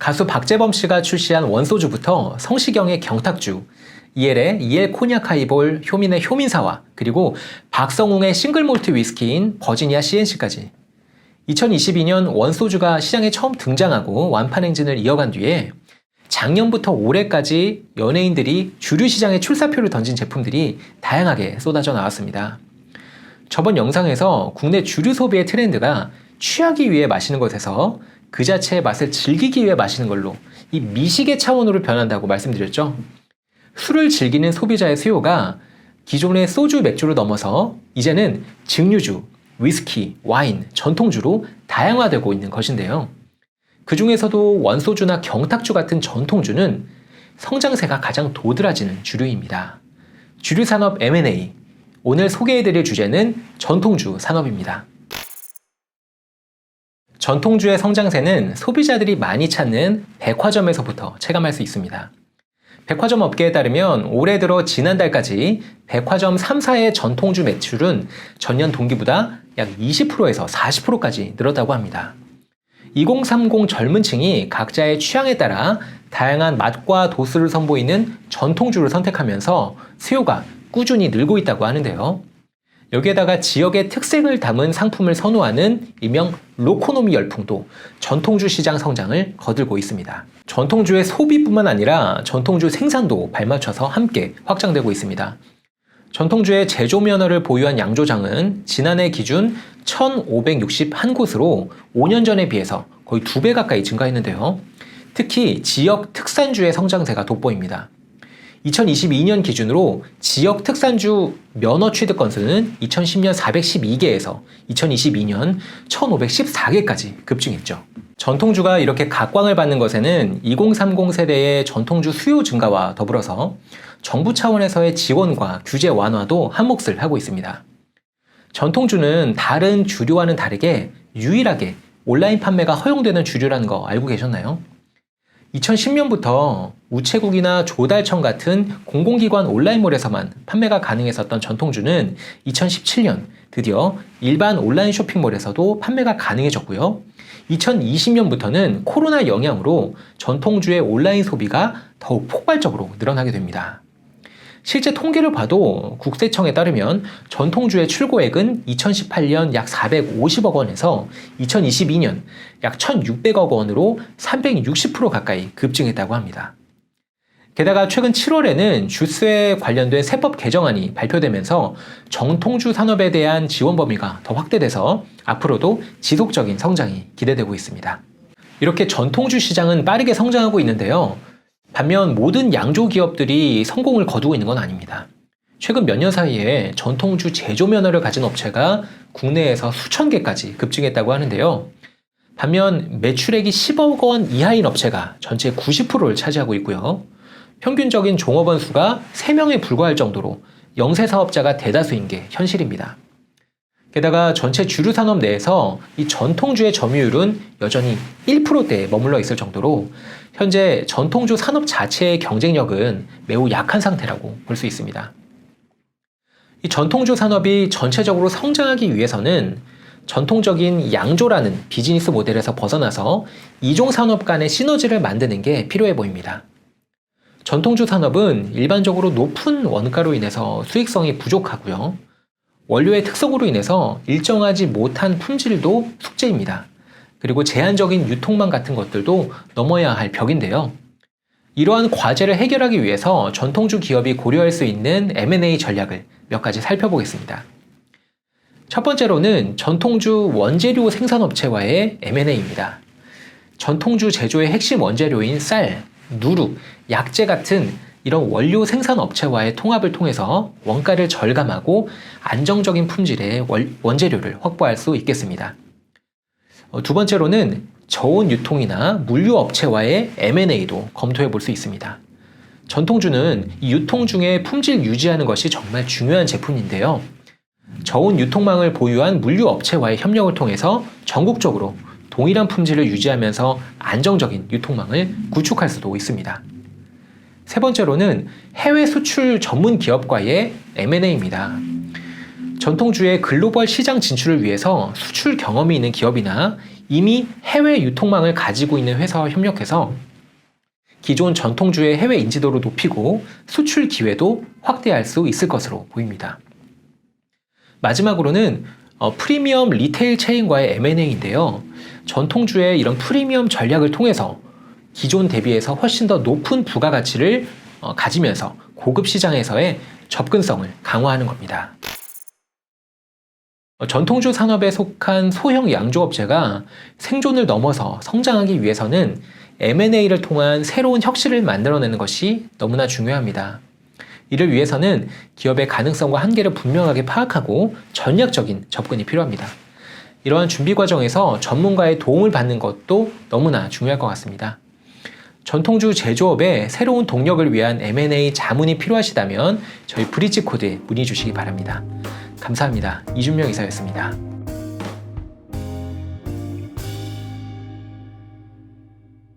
가수 박재범 씨가 출시한 원소주부터 성시경의 경탁주, 이엘의 이엘 코냑 하이볼, 효민의 효민사와, 그리고 박성웅의 싱글몰트 위스키인 버지니아 CNC까지 2022년 원소주가 시장에 처음 등장하고 완판 행진을 이어간 뒤에 작년부터 올해까지 연예인들이 주류 시장에 출사표를 던진 제품들이 다양하게 쏟아져 나왔습니다. 저번 영상에서 국내 주류 소비의 트렌드가 취하기 위해 마시는 것에서 그 자체의 맛을 즐기기 위해 마시는 걸로 이 미식의 차원으로 변한다고 말씀드렸죠. 술을 즐기는 소비자의 수요가 기존의 소주, 맥주를 넘어서 이제는 증류주, 위스키, 와인, 전통주로 다양화되고 있는 것인데요. 그 중에서도 원소주나 경탁주 같은 전통주는 성장세가 가장 도드라지는 주류입니다. 주류산업 M&A, 오늘 소개해드릴 주제는 전통주 산업입니다. 전통주의 성장세는 소비자들이 많이 찾는 백화점에서부터 체감할 수 있습니다. 백화점 업계에 따르면 올해 들어 지난달까지 백화점 3사의 전통주 매출은 전년 동기보다 약 20%에서 40%까지 늘었다고 합니다. 2030 젊은 층이 각자의 취향에 따라 다양한 맛과 도수를 선보이는 전통주를 선택하면서 수요가 꾸준히 늘고 있다고 하는데요. 여기에다가 지역의 특색을 담은 상품을 선호하는 일명 로코노미 열풍도 전통주 시장 성장을 거들고 있습니다. 전통주의 소비뿐만 아니라 전통주 생산도 발맞춰서 함께 확장되고 있습니다. 전통주의 제조 면허를 보유한 양조장은 지난해 기준 1,561곳으로 5년 전에 비해서 거의 2배 가까이 증가했는데요. 특히 지역 특산주의 성장세가 돋보입니다. 2022년 기준으로 지역 특산주 면허 취득 건수는 2010년 412개에서 2022년 1514개까지 급증했죠. 전통주가 이렇게 각광을 받는 것에는 2030 세대의 전통주 수요 증가와 더불어서 정부 차원에서의 지원과 규제 완화도 한몫을 하고 있습니다. 전통주는 다른 주류와는 다르게 유일하게 온라인 판매가 허용되는 주류라는 거 알고 계셨나요? 2010년부터 우체국이나 조달청 같은 공공기관 온라인몰에서만 판매가 가능했었던 전통주는 2017년 드디어 일반 온라인 쇼핑몰에서도 판매가 가능해졌고요. 2020년부터는 코로나 영향으로 전통주의 온라인 소비가 더욱 폭발적으로 늘어나게 됩니다. 실제 통계를 봐도 국세청에 따르면 전통주의 출고액은 2018년 약 450억 원에서 2022년 약 1,600억 원으로 360% 가까이 급증했다고 합니다. 게다가 최근 7월에는 주스에 관련된 세법 개정안이 발표되면서 전통주 산업에 대한 지원 범위가 더 확대돼서 앞으로도 지속적인 성장이 기대되고 있습니다. 이렇게 전통주 시장은 빠르게 성장하고 있는데요. 반면 모든 양조 기업들이 성공을 거두고 있는 건 아닙니다. 최근 몇 년 사이에 전통주 제조 면허를 가진 업체가 국내에서 수천 개까지 급증했다고 하는데요. 반면 매출액이 10억 원 이하인 업체가 전체의 90%를 차지하고 있고요. 평균적인 종업원 수가 3명에 불과할 정도로 영세 사업자가 대다수인 게 현실입니다. 게다가 전체 주류 산업 내에서 이 전통주의 점유율은 여전히 1%대에 머물러 있을 정도로 현재 전통주 산업 자체의 경쟁력은 매우 약한 상태라고 볼 수 있습니다. 이 전통주 산업이 전체적으로 성장하기 위해서는 전통적인 양조라는 비즈니스 모델에서 벗어나서 이종 산업 간의 시너지를 만드는 게 필요해 보입니다. 전통주 산업은 일반적으로 높은 원가로 인해서 수익성이 부족하고요. 원료의 특성으로 인해서 일정하지 못한 품질도 숙제입니다. 그리고 제한적인 유통망 같은 것들도 넘어야 할 벽인데요. 이러한 과제를 해결하기 위해서 전통주 기업이 고려할 수 있는 M&A 전략을 몇 가지 살펴보겠습니다. 첫 번째로는 전통주 원재료 생산업체와의 M&A입니다. 전통주 제조의 핵심 원재료인 쌀, 누룩, 약재 같은 이런 원료 생산 업체와의 통합을 통해서 원가를 절감하고 안정적인 품질의 원재료를 확보할 수 있겠습니다. 두 번째로는 저온 유통이나 물류 업체와의 M&A도 검토해 볼 수 있습니다. 전통주는 이 유통 중에 품질 유지하는 것이 정말 중요한 제품인데요. 저온 유통망을 보유한 물류 업체와의 협력을 통해서 전국적으로 동일한 품질을 유지하면서 안정적인 유통망을 구축할 수도 있습니다. 세 번째로는 해외 수출 전문 기업과의 M&A입니다. 전통주의 글로벌 시장 진출을 위해서 수출 경험이 있는 기업이나 이미 해외 유통망을 가지고 있는 회사와 협력해서 기존 전통주의 해외 인지도를 높이고 수출 기회도 확대할 수 있을 것으로 보입니다. 마지막으로는 프리미엄 리테일 체인과의 M&A인데요. 전통주의 이런 프리미엄 전략을 통해서 기존 대비해서 훨씬 더 높은 부가가치를 가지면서 고급 시장에서의 접근성을 강화하는 겁니다. 전통주 산업에 속한 소형 양조업체가 생존을 넘어서 성장하기 위해서는 M&A를 통한 새로운 혁신을 만들어내는 것이 너무나 중요합니다. 이를 위해서는 기업의 가능성과 한계를 분명하게 파악하고 전략적인 접근이 필요합니다. 이러한 준비 과정에서 전문가의 도움을 받는 것도 너무나 중요할 것 같습니다. 전통주 제조업에 새로운 동력을 위한 M&A 자문이 필요하시다면 저희 브릿지 코드에 문의 주시기 바랍니다. 감사합니다. 이준명 이사였습니다.